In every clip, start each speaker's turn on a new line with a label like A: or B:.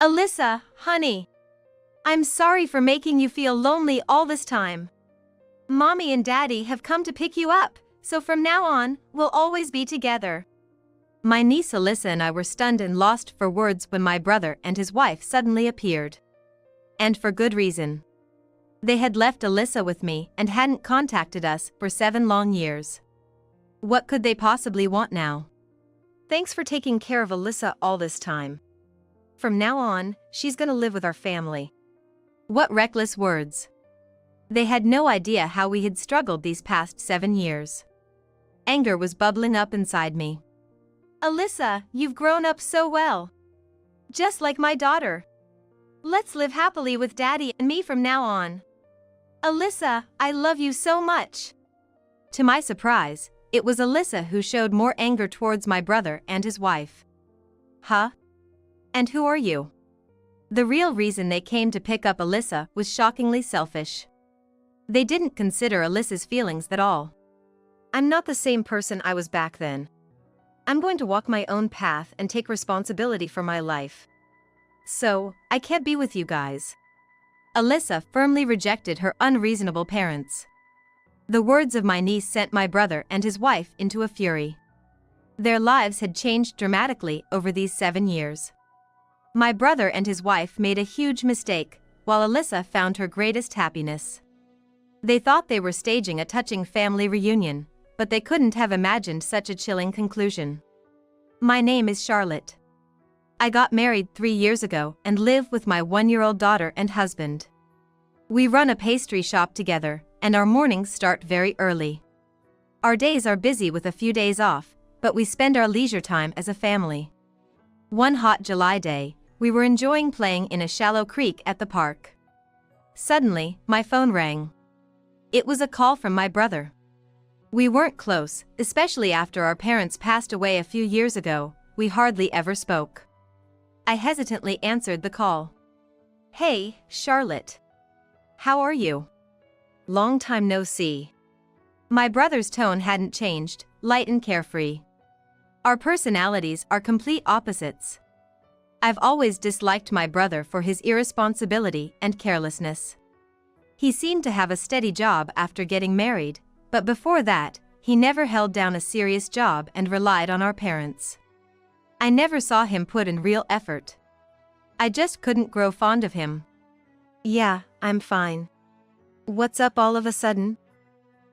A: Alyssa, honey. I'm sorry for making you feel lonely all this time. Mommy and Daddy have come to pick you up, so from now on, we'll always be together. My niece Alyssa and I were stunned and lost for words when my brother and his wife suddenly appeared. And for good reason. They had left Alyssa with me and hadn't contacted us for 7 long years. What could they possibly want now? Thanks for taking care of Alyssa all this time. From now on, she's gonna live with our family. What reckless words. They had no idea how we had struggled these past 7 years. Anger was bubbling up inside me. Alyssa, you've grown up so well. Just like my daughter. Let's live happily with Daddy and me from now on. Alyssa, I love you so much. To my surprise, it was Alyssa who showed more anger towards my brother and his wife. Huh? And who are you? The real reason they came to pick up Alyssa was shockingly selfish. They didn't consider Alyssa's feelings at all. I'm not the same person I was back then. I'm going to walk my own path and take responsibility for my life. So, I can't be with you guys. Alyssa firmly rejected her unreasonable parents. The words of my niece sent my brother and his wife into a fury. Their lives had changed dramatically over these 7 years. My brother and his wife made a huge mistake, while Alyssa found her greatest happiness. They thought they were staging a touching family reunion, but they couldn't have imagined such a chilling conclusion. My name is Charlotte. I got married 3 years ago and live with my 1-year-old daughter and husband. We run a pastry shop together, and our mornings start very early. Our days are busy with a few days off, but we spend our leisure time as a family. One hot July day, we were enjoying playing in a shallow creek at the park. Suddenly, my phone rang. It was a call from my brother. We weren't close, especially after our parents passed away a few years ago. We hardly ever spoke. I hesitantly answered the call. Hey, Charlotte. How are you? Long time no see. My brother's tone hadn't changed, light and carefree. Our personalities are complete opposites. I've always disliked my brother for his irresponsibility and carelessness. He seemed to have a steady job after getting married, but before that, he never held down a serious job and relied on our parents. I never saw him put in real effort. I just couldn't grow fond of him. Yeah, I'm fine. What's up all of a sudden?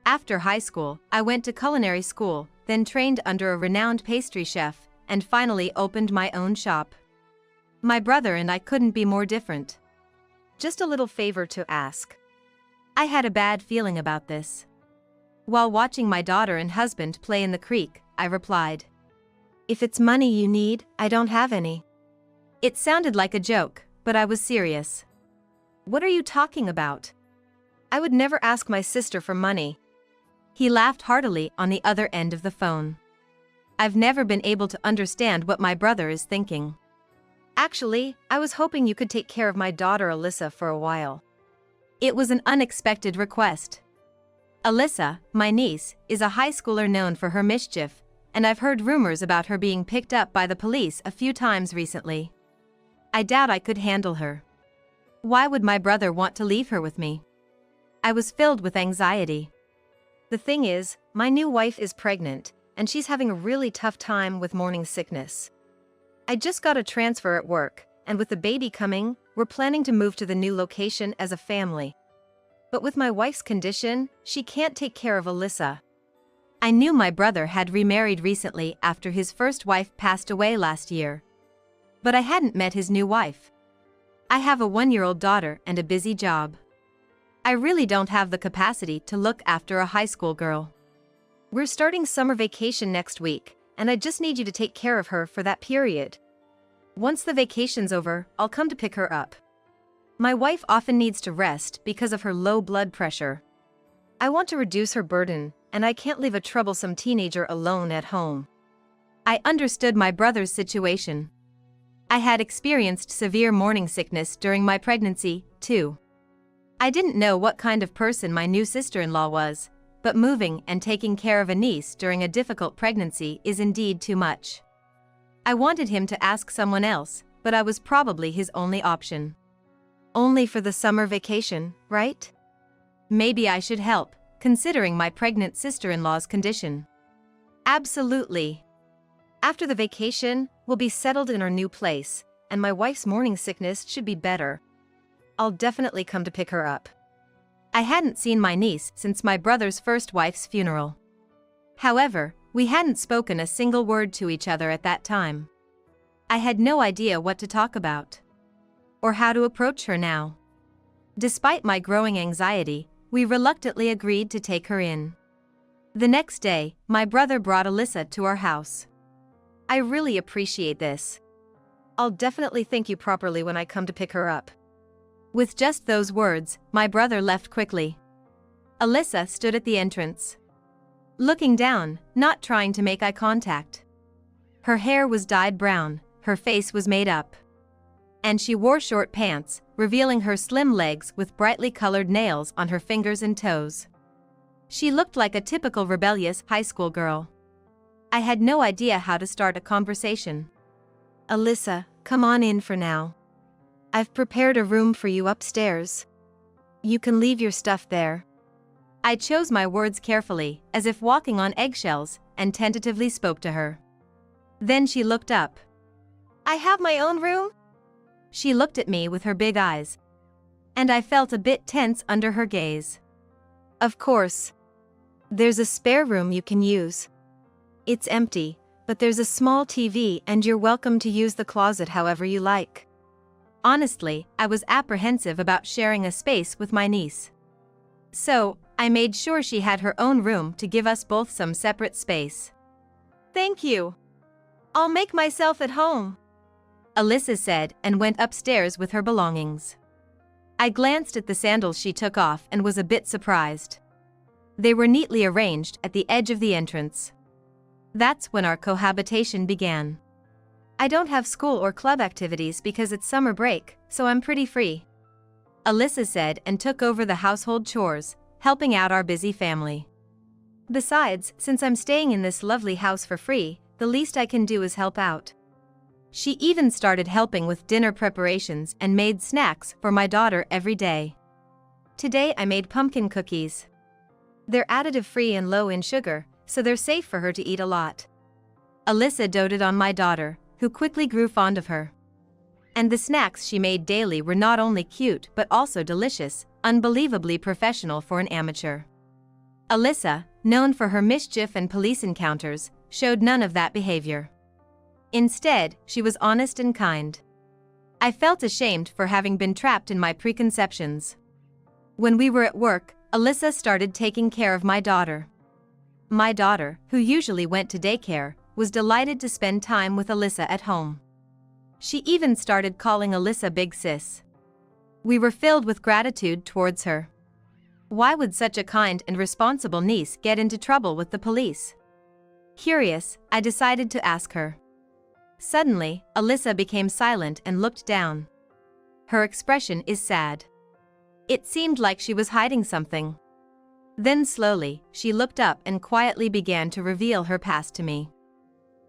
A: After high school, I went to culinary school, then trained under a renowned pastry chef, and finally opened my own shop. My brother and I couldn't be more different. Just a little favor to ask. I had a bad feeling about this. While watching my daughter and husband play in the creek, I replied, If it's money you need, I don't have any. It sounded like a joke, but I was serious. What are you talking about? I would never ask my sister for money. He laughed heartily on the other end of the phone. I've never been able to understand what my brother is thinking. Actually, I was hoping you could take care of my daughter Alyssa for a while. It was an unexpected request. Alyssa, my niece, is a high schooler known for her mischief, and I've heard rumors about her being picked up by the police a few times recently. I doubt I could handle her. Why would my brother want to leave her with me? I was filled with anxiety. The thing is, my new wife is pregnant, and she's having a really tough time with morning sickness. I just got a transfer at work, and with the baby coming, we're planning to move to the new location as a family. But with my wife's condition, she can't take care of Alyssa. I knew my brother had remarried recently after his first wife passed away last year. But I hadn't met his new wife. I have a 1-year-old daughter and a busy job. I really don't have the capacity to look after a high school girl. We're starting summer vacation next week, and I just need you to take care of her for that period. Once the vacation's over, I'll come to pick her up. My wife often needs to rest because of her low blood pressure. I want to reduce her burden, and I can't leave a troublesome teenager alone at home. I understood my brother's situation. I had experienced severe morning sickness during my pregnancy, too. I didn't know what kind of person my new sister-in-law was, but moving and taking care of a niece during a difficult pregnancy is indeed too much. I wanted him to ask someone else, but I was probably his only option. Only for the summer vacation, right? Maybe I should help, considering my pregnant sister-in-law's condition. Absolutely. After the vacation, we'll be settled in our new place, and my wife's morning sickness should be better. I'll definitely come to pick her up. I hadn't seen my niece since my brother's first wife's funeral. However, we hadn't spoken a single word to each other at that time. I had no idea what to talk about, or how to approach her now. Despite my growing anxiety, we reluctantly agreed to take her in. The next day, my brother brought Alyssa to our house. I really appreciate this. I'll definitely thank you properly when I come to pick her up. With just those words, my brother left quickly. Alyssa stood at the entrance, looking down, not trying to make eye contact. Her hair was dyed brown, her face was made up, and she wore short pants, revealing her slim legs with brightly colored nails on her fingers and toes. She looked like a typical rebellious high school girl. I had no idea how to start a conversation. Alyssa, come on in for now. I've prepared a room for you upstairs. You can leave your stuff there. I chose my words carefully, as if walking on eggshells, and tentatively spoke to her. Then she looked up. I have my own room? She looked at me with her big eyes, and I felt a bit tense under her gaze. Of course. There's a spare room you can use. It's empty, but there's a small TV and you're welcome to use the closet however you like. Honestly, I was apprehensive about sharing a space with my niece. So, I made sure she had her own room to give us both some separate space. Thank you. I'll make myself at home, Alyssa said and went upstairs with her belongings. I glanced at the sandals she took off and was a bit surprised. They were neatly arranged at the edge of the entrance. That's when our cohabitation began. I don't have school or club activities because it's summer break, so I'm pretty free, Alyssa said and took over the household chores, helping out our busy family. Besides, since I'm staying in this lovely house for free, the least I can do is help out. She even started helping with dinner preparations and made snacks for my daughter every day. Today I made pumpkin cookies. They're additive-free and low in sugar, so they're safe for her to eat a lot. Alyssa doted on my daughter, who quickly grew fond of her. And the snacks she made daily were not only cute but also delicious, unbelievably professional for an amateur. Alyssa, known for her mischief and police encounters, showed none of that behavior. Instead, she was honest and kind. I felt ashamed for having been trapped in my preconceptions. When we were at work, Alyssa started taking care of my daughter. My daughter, who usually went to daycare, was delighted to spend time with Alyssa at home. She even started calling Alyssa Big Sis. We were filled with gratitude towards her. Why would such a kind and responsible niece get into trouble with the police? Curious, I decided to ask her. Suddenly, Alyssa became silent and looked down. Her expression is sad. It seemed like she was hiding something. Then slowly, she looked up and quietly began to reveal her past to me.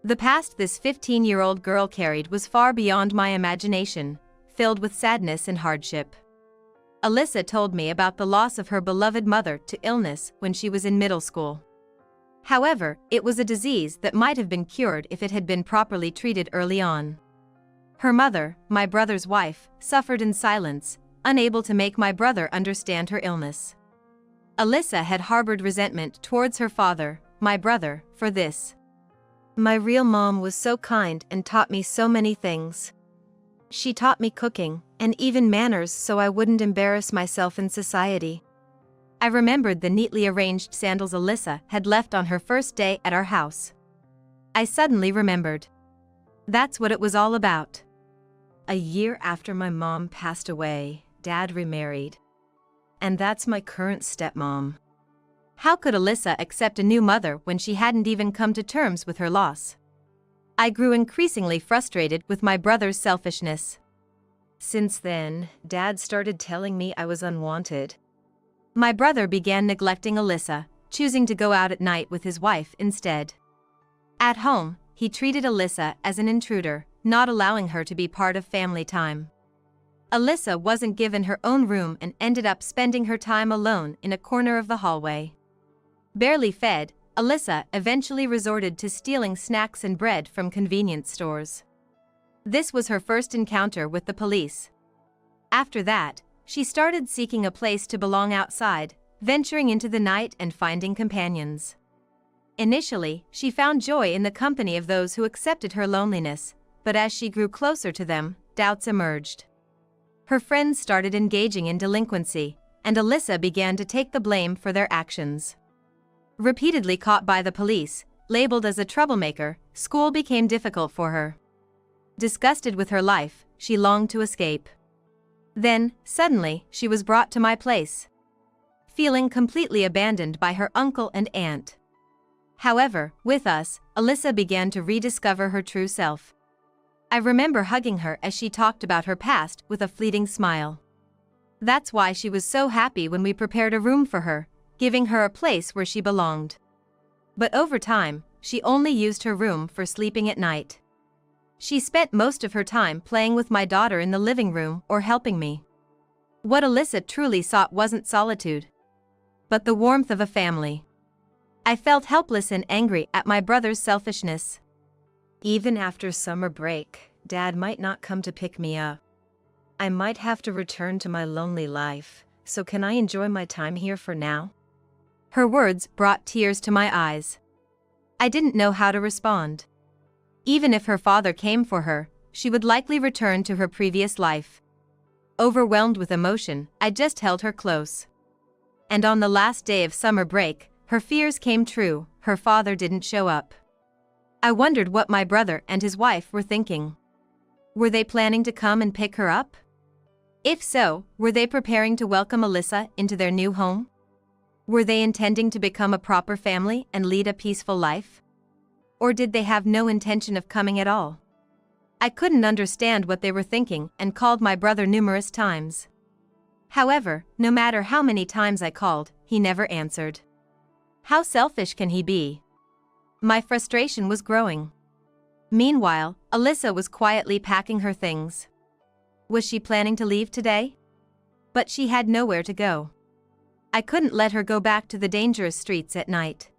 A: The past this 15-year-old girl carried was far beyond my imagination, filled with sadness and hardship. Alyssa told me about the loss of her beloved mother to illness when she was in middle school. However, it was a disease that might have been cured if it had been properly treated early on. Her mother, my brother's wife, suffered in silence, unable to make my brother understand her illness. Alyssa had harbored resentment towards her father, my brother, for this. My real mom was so kind and taught me so many things. She taught me cooking, and even manners so I wouldn't embarrass myself in society. I remembered the neatly arranged sandals Alyssa had left on her first day at our house. I suddenly remembered. That's what it was all about. A year after my mom passed away, Dad remarried. And that's my current stepmom. How could Alyssa accept a new mother when she hadn't even come to terms with her loss? I grew increasingly frustrated with my brother's selfishness. Since then, Dad started telling me I was unwanted. My brother began neglecting Alyssa, choosing to go out at night with his wife instead. At home, he treated Alyssa as an intruder, not allowing her to be part of family time. Alyssa wasn't given her own room and ended up spending her time alone in a corner of the hallway. Barely fed, Alyssa eventually resorted to stealing snacks and bread from convenience stores. This was her first encounter with the police. After that, she started seeking a place to belong outside, venturing into the night and finding companions. Initially, she found joy in the company of those who accepted her loneliness, but as she grew closer to them, doubts emerged. Her friends started engaging in delinquency, and Alyssa began to take the blame for their actions. Repeatedly caught by the police, labeled as a troublemaker, school became difficult for her. Disgusted with her life, she longed to escape. Then, suddenly, she was brought to my place, feeling completely abandoned by her uncle and aunt. However, with us, Alyssa began to rediscover her true self. I remember hugging her as she talked about her past with a fleeting smile. That's why she was so happy when we prepared a room for her, giving her a place where she belonged. But over time, she only used her room for sleeping at night. She spent most of her time playing with my daughter in the living room or helping me. What Alyssa truly sought wasn't solitude, but the warmth of a family. I felt helpless and angry at my brother's selfishness. Even after summer break, Dad might not come to pick me up. I might have to return to my lonely life, so can I enjoy my time here for now? Her words brought tears to my eyes. I didn't know how to respond. Even if her father came for her, she would likely return to her previous life. Overwhelmed with emotion, I just held her close. And on the last day of summer break, her fears came true, her father didn't show up. I wondered what my brother and his wife were thinking. Were they planning to come and pick her up? If so, were they preparing to welcome Alyssa into their new home? Were they intending to become a proper family and lead a peaceful life? Or did they have no intention of coming at all? I couldn't understand what they were thinking and called my brother numerous times. However, no matter how many times I called, he never answered. How selfish can he be? My frustration was growing. Meanwhile, Alyssa was quietly packing her things. Was she planning to leave today? But she had nowhere to go. I couldn't let her go back to the dangerous streets at night.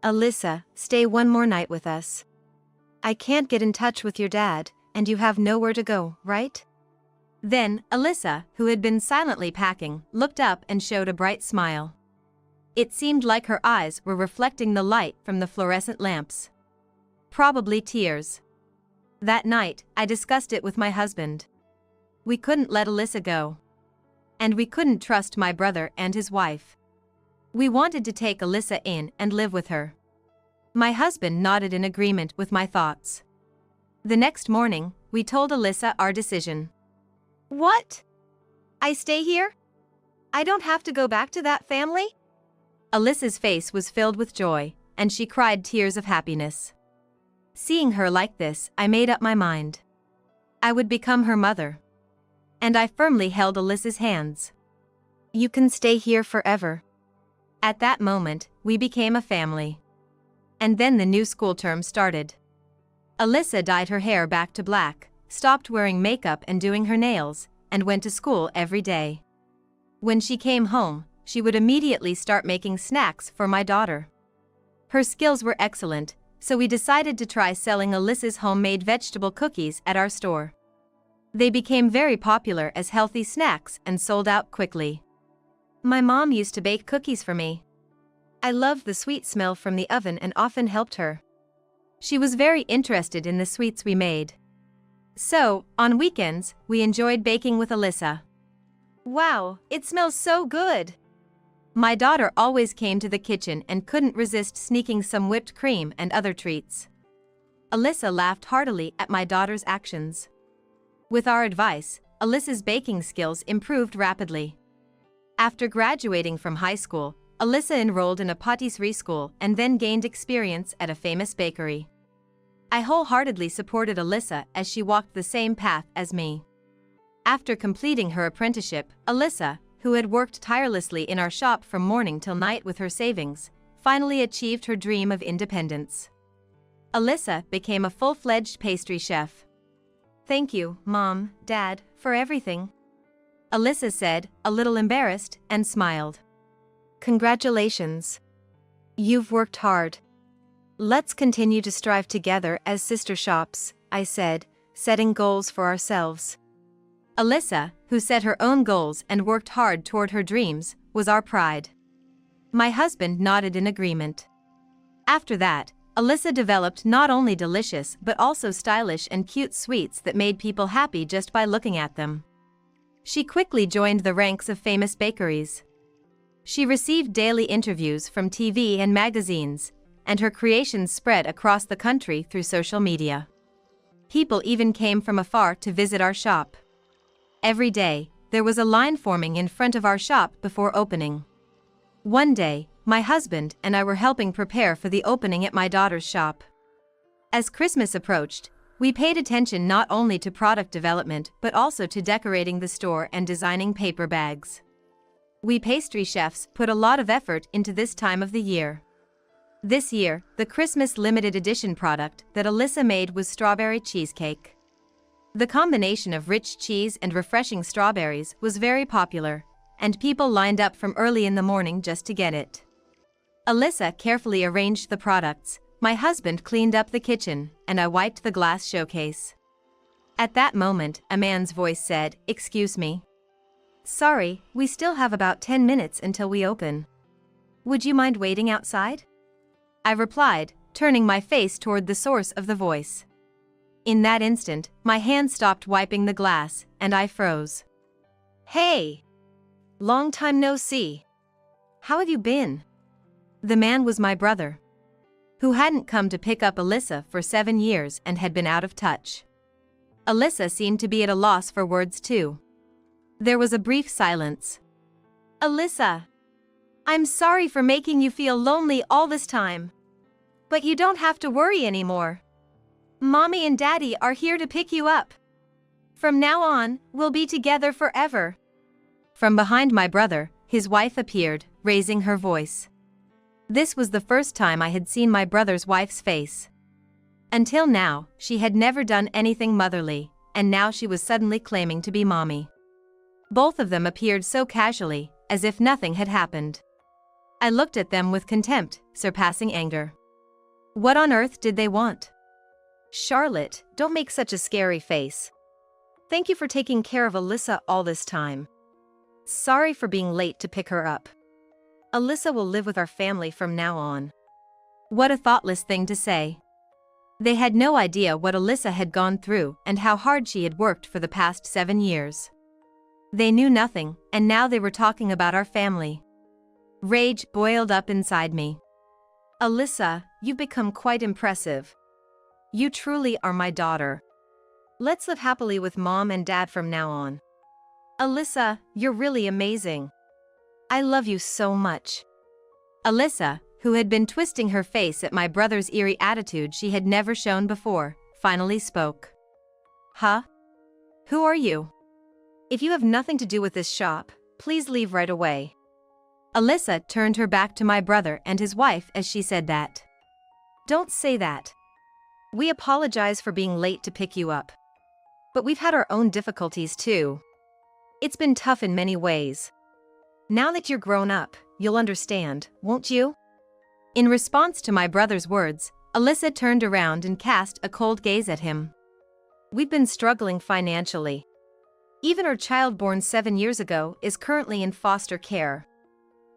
A: Alyssa, stay one more night with us. I can't get in touch with your dad, and you have nowhere to go, right? Then, Alyssa, who had been silently packing, looked up and showed a bright smile. It seemed like her eyes were reflecting the light from the fluorescent lamps. Probably tears. That night, I discussed it with my husband. We couldn't let Alyssa go. And we couldn't trust my brother and his wife. We wanted to take Alyssa in and live with her. My husband nodded in agreement with my thoughts. The next morning, we told Alyssa our decision. What? I stay here? I don't have to go back to that family? Alyssa's face was filled with joy, and she cried tears of happiness. Seeing her like this, I made up my mind. I would become her mother. And I firmly held Alyssa's hands. You can stay here forever. At that moment, we became a family. And then the new school term started. Alyssa dyed her hair back to black, stopped wearing makeup and doing her nails, and went to school every day. When she came home, she would immediately start making snacks for my daughter. Her skills were excellent, so we decided to try selling Alyssa's homemade vegetable cookies at our store. They became very popular as healthy snacks and sold out quickly. My mom used to bake cookies for me. I loved the sweet smell from the oven and often helped her. She was very interested in the sweets we made. So, on weekends, we enjoyed baking with Alyssa. Wow, it smells so good! My daughter always came to the kitchen and couldn't resist sneaking some whipped cream and other treats. Alyssa laughed heartily at my daughter's actions. With our advice, Alyssa's baking skills improved rapidly. After graduating from high school, Alyssa enrolled in a patisserie school and then gained experience at a famous bakery. I wholeheartedly supported Alyssa as she walked the same path as me. After completing her apprenticeship, Alyssa, who had worked tirelessly in our shop from morning till night with her savings, finally achieved her dream of independence. Alyssa became a full-fledged pastry chef. "Thank you, Mom, Dad, for everything," Alyssa said, a little embarrassed, and smiled. "Congratulations. You've worked hard. Let's continue to strive together as sister shops," I said, setting goals for ourselves. Alyssa, who set her own goals and worked hard toward her dreams, was our pride. My husband nodded in agreement. After that, Alyssa developed not only delicious but also stylish and cute sweets that made people happy just by looking at them. She quickly joined the ranks of famous bakeries. She received daily interviews from TV and magazines, and her creations spread across the country through social media. People even came from afar to visit our shop. Every day, there was a line forming in front of our shop before opening. One day, my husband and I were helping prepare for the opening at my daughter's shop. As Christmas approached, we paid attention not only to product development but also to decorating the store and designing paper bags. We pastry chefs put a lot of effort into this time of the year. This year, the Christmas limited edition product that Alyssa made was strawberry cheesecake. The combination of rich cheese and refreshing strawberries was very popular, and people lined up from early in the morning just to get it. Alyssa carefully arranged the products, my husband cleaned up the kitchen, and I wiped the glass showcase. At that moment, a man's voice said, "Excuse me. Sorry, we still have about 10 minutes until we open. Would you mind waiting outside?" I replied, turning my face toward the source of the voice. In that instant, my hand stopped wiping the glass, and I froze. "Hey! Long time no see. How have you been?" The man was my brother, who hadn't come to pick up Alyssa for 7 years and had been out of touch. Alyssa seemed to be at a loss for words too. There was a brief silence. "Alyssa, I'm sorry for making you feel lonely all this time. But you don't have to worry anymore. Mommy and Daddy are here to pick you up. From now on, we'll be together forever." From behind my brother, his wife appeared, raising her voice. This was the first time I had seen my brother's wife's face. Until now, she had never done anything motherly, and now she was suddenly claiming to be mommy. Both of them appeared so casually, as if nothing had happened. I looked at them with contempt, surpassing anger. What on earth did they want? "Charlotte, don't make such a scary face. Thank you for taking care of Alyssa all this time. Sorry for being late to pick her up. Alyssa will live with our family from now on." What a thoughtless thing to say. They had no idea what Alyssa had gone through and how hard she had worked for the past 7 years. They knew nothing, and now they were talking about our family. Rage boiled up inside me. "Alyssa, you've become quite impressive. You truly are my daughter. Let's live happily with Mom and Dad from now on. Alyssa, you're really amazing. I love you so much." Alyssa, who had been twisting her face at my brother's eerie attitude she had never shown before, finally spoke. "Huh? Who are you? If you have nothing to do with this shop, please leave right away." Alyssa turned her back to my brother and his wife as she said that. "Don't say that. We apologize for being late to pick you up. But we've had our own difficulties too. It's been tough in many ways. Now that you're grown up, you'll understand, won't you?" In response to my brother's words, Alyssa turned around and cast a cold gaze at him. "We've been struggling financially. Even our child born 7 years ago is currently in foster care.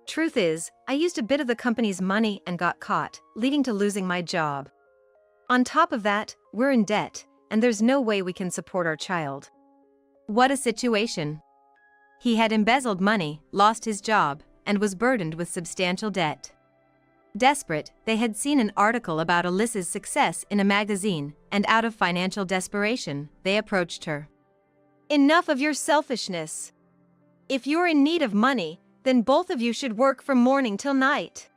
A: Truth is, I used a bit of the company's money and got caught, leading to losing my job. On top of that, we're in debt, and there's no way we can support our child." What a situation. He had embezzled money, lost his job, and was burdened with substantial debt. Desperate, they had seen an article about Alyssa's success in a magazine, and out of financial desperation, they approached her. "Enough of your selfishness. If you're in need of money, then both of you should work from morning till night.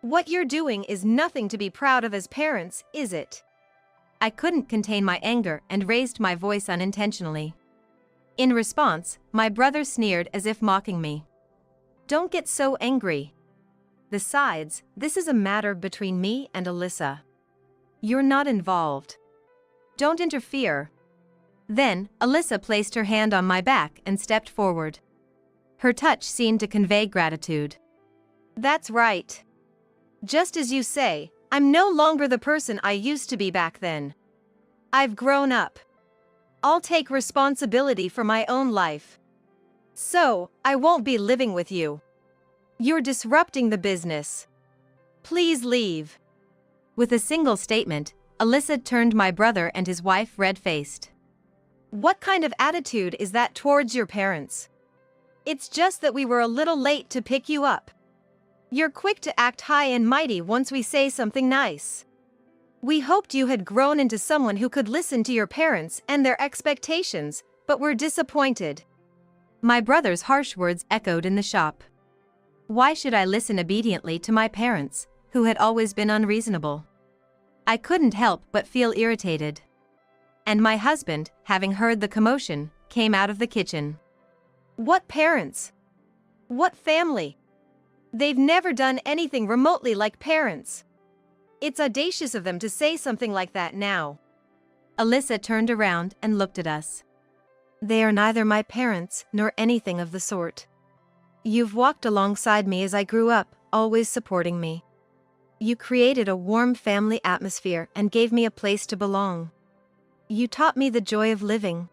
A: What you're doing is nothing to be proud of as parents, is it?" I couldn't contain my anger and raised my voice unintentionally. In response, my brother sneered as if mocking me. "Don't get so angry. Besides, this is a matter between me and Alyssa. You're not involved. Don't interfere. Then, Alyssa placed her hand on my back and stepped forward. Her touch seemed to convey gratitude. That's right. Just as you say, I'm no longer the person I used to be back then. I've grown up. I'll take responsibility for my own life. So, I won't be living with you. You're disrupting the business. Please leave. With a single statement, Alyssa turned my brother and his wife red-faced. What kind of attitude is that towards your parents? It's just that we were a little late to pick you up. You're quick to act high and mighty once we say something nice. We hoped you had grown into someone who could listen to your parents and their expectations, but we're disappointed. My brother's harsh words echoed in the shop. Why should I listen obediently to my parents, who had always been unreasonable? I couldn't help but feel irritated. And my husband, having heard the commotion, came out of the kitchen. What parents? What family? They've never done anything remotely like parents. It's audacious of them to say something like that now. Alyssa turned around and looked at us. They are neither my parents nor anything of the sort. You've walked alongside me as I grew up, always supporting me. You created a warm family atmosphere and gave me a place to belong. You taught me the joy of living.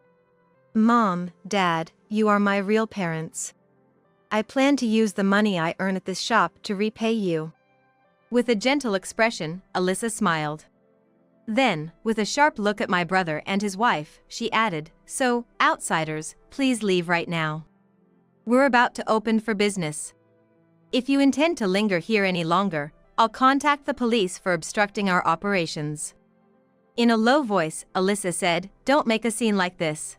A: Mom, Dad, you are my real parents. I plan to use the money I earn at this shop to repay you. With a gentle expression, Alyssa smiled. Then, with a sharp look at my brother and his wife, she added, So, outsiders, please leave right now. We're about to open for business. If you intend to linger here any longer, I'll contact the police for obstructing our operations. In a low voice, Alyssa said, Don't make a scene like this.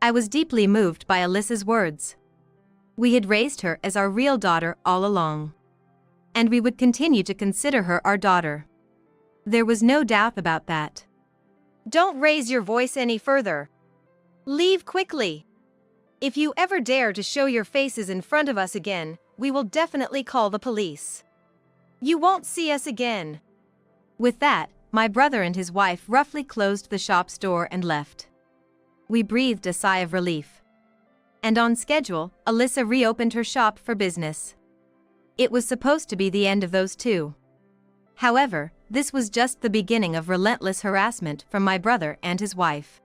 A: I was deeply moved by Alyssa's words. We had raised her as our real daughter all along. And we would continue to consider her our daughter. There was no doubt about that. Don't raise your voice any further. Leave quickly. If you ever dare to show your faces in front of us again, we will definitely call the police. You won't see us again. With that, my brother and his wife roughly closed the shop's door and left. We breathed a sigh of relief. And on schedule, Alyssa reopened her shop for business. It was supposed to be the end of those two. However, this was just the beginning of relentless harassment from my brother and his wife.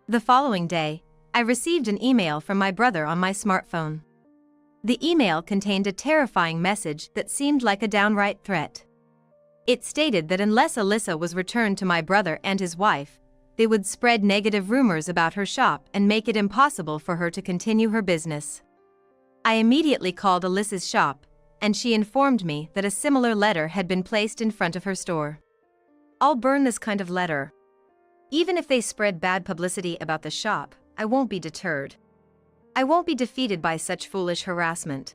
A: The following day, I received an email from my brother on my smartphone. The email contained a terrifying message that seemed like a downright threat. It stated that unless Alyssa was returned to my brother and his wife, they would spread negative rumors about her shop and make it impossible for her to continue her business. I immediately called Alyssa's shop, and she informed me that a similar letter had been placed in front of her store. I'll burn this kind of letter. Even if they spread bad publicity about the shop, I won't be deterred. I won't be defeated by such foolish harassment.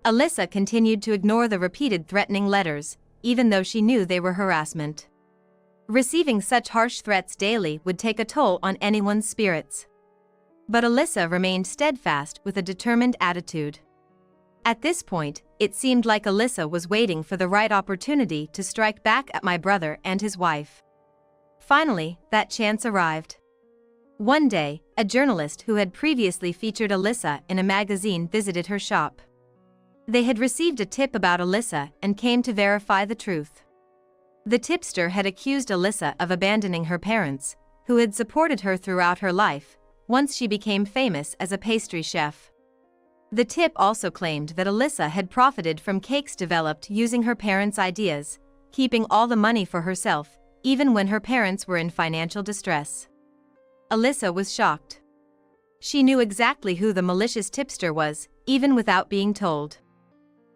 A: Alyssa continued to ignore the repeated threatening letters, even though she knew they were harassment. Receiving such harsh threats daily would take a toll on anyone's spirits. But Alyssa remained steadfast with a determined attitude. At this point, it seemed like Alyssa was waiting for the right opportunity to strike back at my brother and his wife. Finally, that chance arrived. One day, a journalist who had previously featured Alyssa in a magazine visited her shop. They had received a tip about Alyssa and came to verify the truth. The tipster had accused Alyssa of abandoning her parents, who had supported her throughout her life, once she became famous as a pastry chef. The tip also claimed that Alyssa had profited from cakes developed using her parents' ideas, keeping all the money for herself, even when her parents were in financial distress. Alyssa was shocked. She knew exactly who the malicious tipster was, even without being told.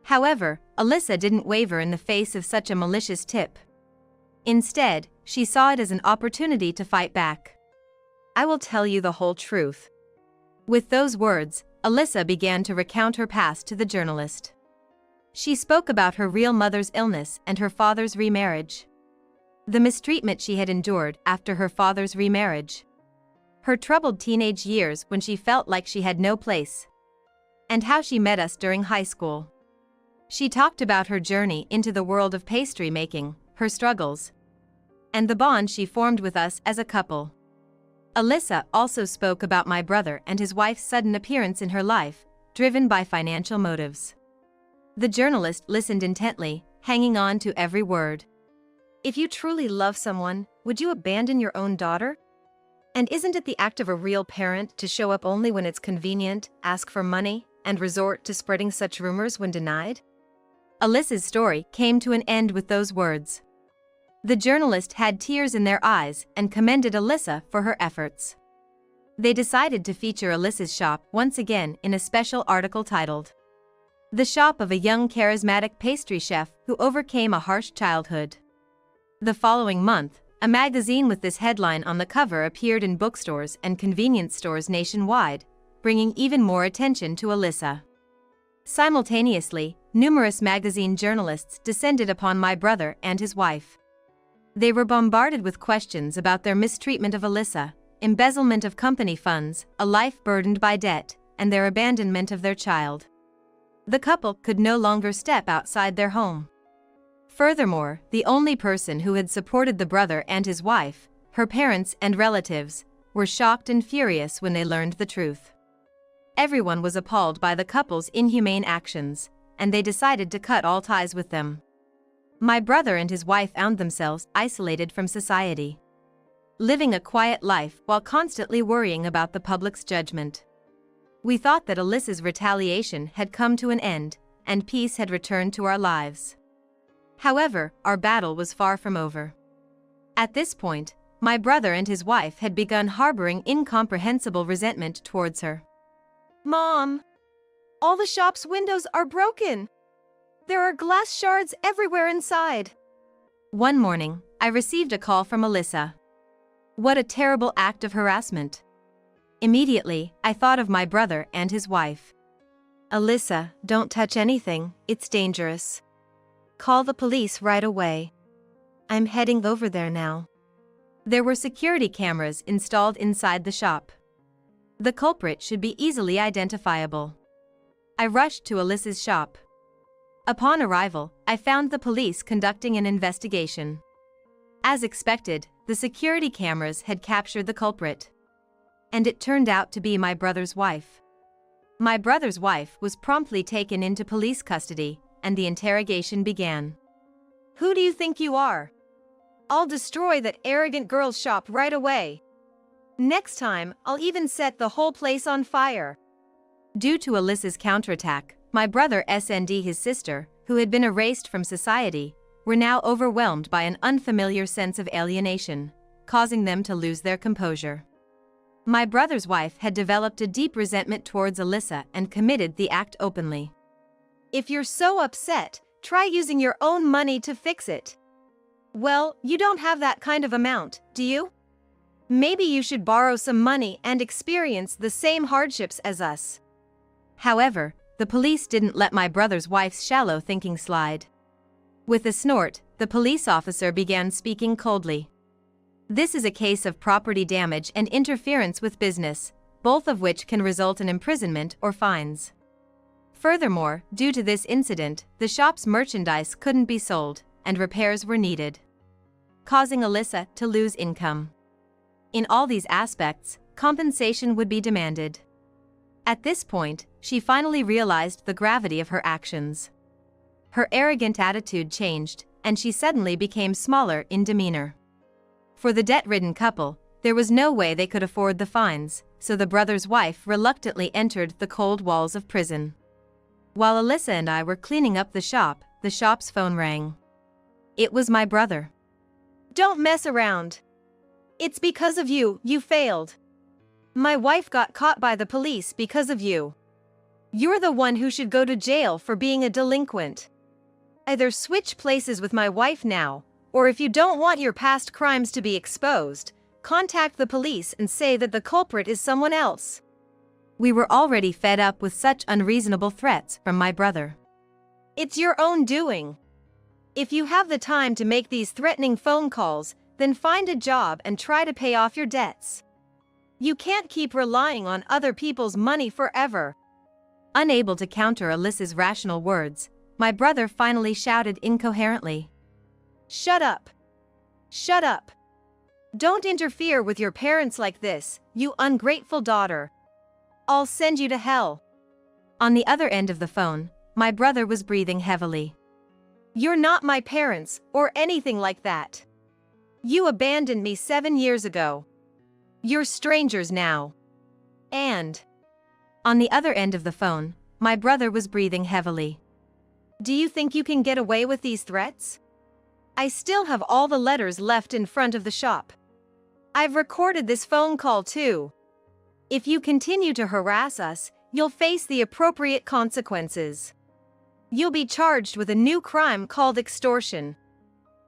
A: However, Alyssa didn't waver in the face of such a malicious tip. Instead, she saw it as an opportunity to fight back. I will tell you the whole truth. With those words, Alyssa began to recount her past to the journalist. She spoke about her real mother's illness and her father's remarriage. The mistreatment she had endured after her father's remarriage. Her troubled teenage years when she felt like she had no place. And how she met us during high school. She talked about her journey into the world of pastry making, her struggles. and the bond she formed with us as a couple. Alyssa also spoke about my brother and his wife's sudden appearance in her life, driven by financial motives. The journalist listened intently, hanging on to every word. If you truly love someone, would you abandon your own daughter? And isn't it the act of a real parent to show up only when it's convenient, ask for money, and resort to spreading such rumors when denied? Alyssa's story came to an end with those words. The journalist had tears in their eyes and commended Alyssa for her efforts. They decided to feature Alyssa's shop once again in a special article titled, "The Shop of a Young Charismatic Pastry Chef Who Overcame a Harsh Childhood." The following month, a magazine with this headline on the cover appeared in bookstores and convenience stores nationwide, bringing even more attention to Alyssa. Simultaneously, numerous magazine journalists descended upon my brother and his wife. They were bombarded with questions about their mistreatment of Alyssa, embezzlement of company funds, a life burdened by debt, and their abandonment of their child. The couple could no longer step outside their home. Furthermore, the only person who had supported the brother and his wife, her parents and relatives, were shocked and furious when they learned the truth. Everyone was appalled by the couple's inhumane actions, and they decided to cut all ties with them. My brother and his wife found themselves isolated from society, living a quiet life while constantly worrying about the public's judgment. We thought that Alyssa's retaliation had come to an end, and peace had returned to our lives. However, our battle was far from over. At this point, my brother and his wife had begun harboring incomprehensible resentment towards her.
B: Mom, all the shop's windows are broken. There are glass shards everywhere inside.
A: One morning, I received a call from Alyssa. What a terrible act of harassment. Immediately, I thought of my brother and his wife.
B: Alyssa, don't touch anything, it's dangerous. Call the police right away. I'm heading over there now.
A: There were security cameras installed inside the shop. The culprit should be easily identifiable. I rushed to Alyssa's shop. Upon arrival, I found the police conducting an investigation. As expected, the security cameras had captured the culprit. And it turned out to be my brother's wife. My brother's wife was promptly taken into police custody, and the interrogation began.
B: Who do you think you are? I'll destroy that arrogant girl's shop right away. Next time, I'll even set the whole place on fire.
A: Due to Alyssa's counterattack, my brother and his sister, who had been erased from society, were now overwhelmed by an unfamiliar sense of alienation, causing them to lose their composure. My brother's wife had developed a deep resentment towards Alyssa and committed the act openly.
B: If you're so upset, try using your own money to fix it. Well, you don't have that kind of amount, do you? Maybe you should borrow some money and experience the same hardships as us.
A: However, the police didn't let my brother's wife's shallow thinking slide. With a snort, the police officer began speaking coldly. This is a case of property damage and interference with business, both of which can result in imprisonment or fines. Furthermore, due to this incident, the shop's merchandise couldn't be sold, and repairs were needed, causing Alyssa to lose income. In all these aspects, compensation would be demanded. At this point, she finally realized the gravity of her actions. Her arrogant attitude changed, and she suddenly became smaller in demeanor. For the debt-ridden couple, there was no way they could afford the fines, so the brother's wife reluctantly entered the cold walls of prison. While Alyssa and I were cleaning up the shop's phone rang. It was my brother.
B: Don't mess around. It's because of you, you failed. My wife got caught by the police because of you. You're the one who should go to jail for being a delinquent. Either switch places with my wife now, or if you don't want your past crimes to be exposed, contact the police and say that the culprit is someone else.
A: We were already fed up with such unreasonable threats from my brother.
B: It's your own doing. If you have the time to make these threatening phone calls, then find a job and try to pay off your debts. You can't keep relying on other people's money forever.
A: Unable to counter Alyssa's rational words, my brother finally shouted incoherently.
B: Shut up. Shut up. Don't interfere with your parents like this, you ungrateful daughter. I'll send you to hell.
A: On the other end of the phone, my brother was breathing heavily.
B: You're not my parents, or anything like that. You abandoned me 7 years ago. You're strangers now. And
A: on the other end of the phone, my brother was breathing heavily.
B: do you think you can get away with these threats? I still have all the letters left in front of the shop. I've recorded this phone call too. If you continue to harass us, you'll face the appropriate consequences. You'll be charged with a new crime called extortion.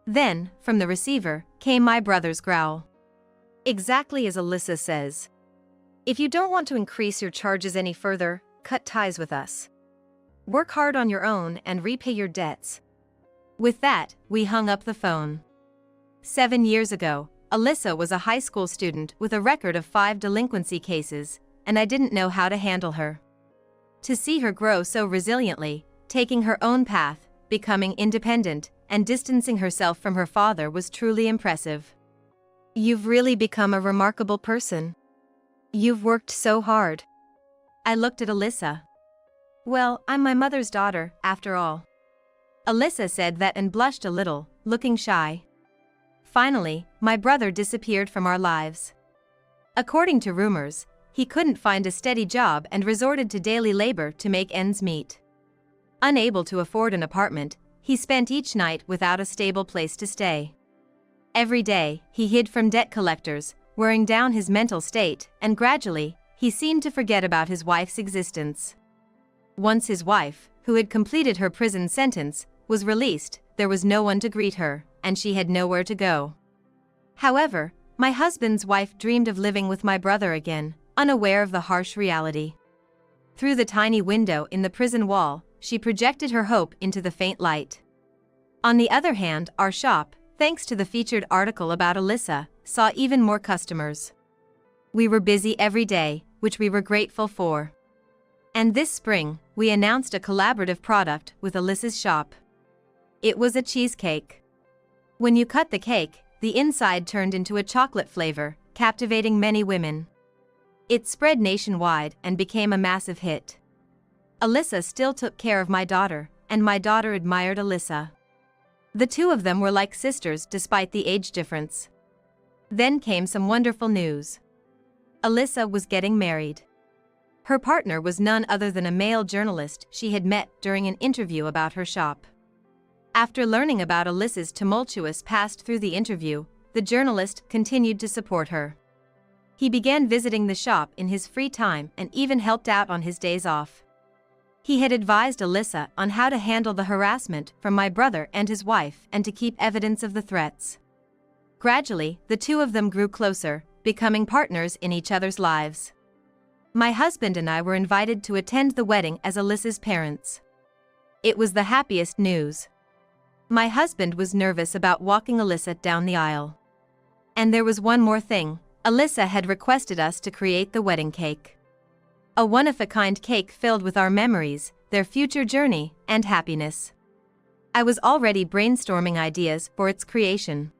A: Then, from the receiver, came my brother's growl.
B: Exactly as Alyssa says. If you don't want to increase your charges any further, cut ties with us. Work hard on your own and repay your debts.
A: With that, we hung up the phone. 7 years ago, Alyssa was a high school student with a record of 5 delinquency cases, and I didn't know how to handle her. To see her grow so resiliently, taking her own path, becoming independent, and distancing herself from her father was truly impressive.
B: You've really become a remarkable person. You've worked so hard.
A: I looked at Alyssa. Well, I'm my mother's daughter, after all. Alyssa said that and blushed a little, looking shy. Finally, my brother disappeared from our lives. According to rumors, he couldn't find a steady job and resorted to daily labor to make ends meet. Unable to afford an apartment, he spent each night without a stable place to stay. Every day, he hid from debt collectors, wearing down his mental state, and gradually, he seemed to forget about his wife's existence. Once his wife, who had completed her prison sentence, was released, there was no one to greet her, and she had nowhere to go. However, my husband's wife dreamed of living with my brother again, unaware of the harsh reality. Through the tiny window in the prison wall, she projected her hope into the faint light. On the other hand, our shop, thanks to the featured article about Alyssa, saw even more customers. We were busy every day, which we were grateful for. And this spring, we announced a collaborative product with Alyssa's shop. It was a cheesecake. When you cut the cake, the inside turned into a chocolate flavor, captivating many women. It spread nationwide and became a massive hit. Alyssa still took care of my daughter, and my daughter admired Alyssa. The two of them were like sisters despite the age difference. Then came some wonderful news. Alyssa was getting married. Her partner was none other than a male journalist she had met during an interview about her shop. After learning about Alyssa's tumultuous past through the interview, the journalist continued to support her. He began visiting the shop in his free time and even helped out on his days off. He had advised Alyssa on how to handle the harassment from my brother and his wife and to keep evidence of the threats. Gradually, the two of them grew closer, becoming partners in each other's lives. My husband and I were invited to attend the wedding as Alyssa's parents. It was the happiest news. My husband was nervous about walking Alyssa down the aisle. And there was one more thing, Alyssa had requested us to create the wedding cake. A one-of-a-kind cake filled with our memories, their future journey, and happiness. I was already brainstorming ideas for its creation.